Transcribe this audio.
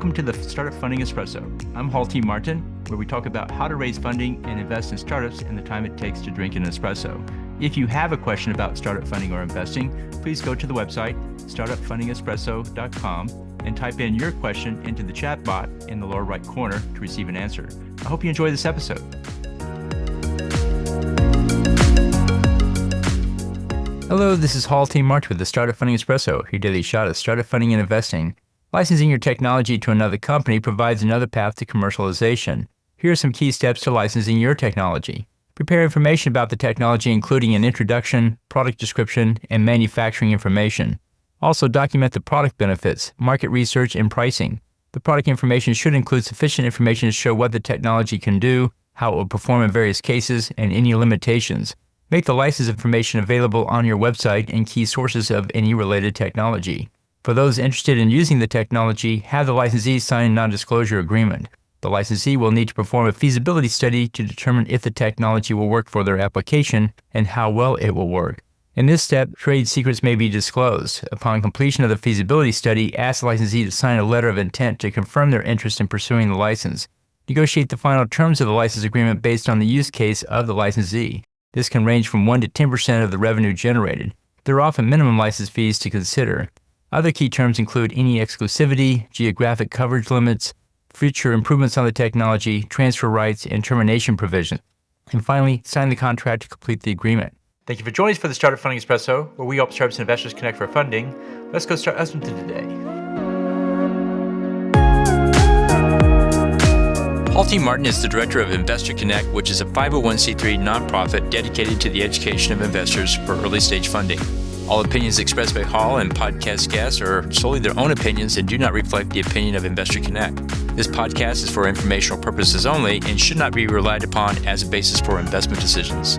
Welcome to the Startup Funding Espresso. I'm Halti Martin, where we talk about how to raise funding and invest in startups and the time it takes to drink an espresso. If you have a question about startup funding or investing, please go to the website, startupfundingespresso.com, and type in your question into the chat bot in the lower right corner to receive an answer. I hope you enjoy this episode. Hello, this is Halti Martin with the Startup Funding Espresso, your daily shot of startup funding and investing. Licensing your technology to another company provides another path to commercialization. Here are some key steps to licensing your technology. Prepare information about the technology, including an introduction, product description, and manufacturing information. Also, document the product benefits, market research, and pricing. The product information should include sufficient information to show what the technology can do, how it will perform in various cases, and any limitations. Make the license information available on your website and key sources of any related technology. For those interested in using the technology, have the licensee sign a non-disclosure agreement. The licensee will need to perform a feasibility study to determine if the technology will work for their application and how well it will work. In this step, trade secrets may be disclosed. Upon completion of the feasibility study, ask the licensee to sign a letter of intent to confirm their interest in pursuing the license. Negotiate the final terms of the license agreement based on the use case of the licensee. This can range from 1 to 10% of the revenue generated. There are often minimum license fees to consider. Other key terms include any exclusivity, geographic coverage limits, future improvements on the technology, transfer rights, and termination provisions. And finally, sign the contract to complete the agreement. Thank you for joining us for the Startup Funding Espresso, where we help startups and investors connect for funding. Let's go start listening to today. Halti Martin is the director of Investor Connect, which is a 501c3 nonprofit dedicated to the education of investors for early-stage funding. All opinions expressed by Hall and podcast guests are solely their own opinions and do not reflect the opinion of Investor Connect. This podcast is for informational purposes only and should not be relied upon as a basis for investment decisions.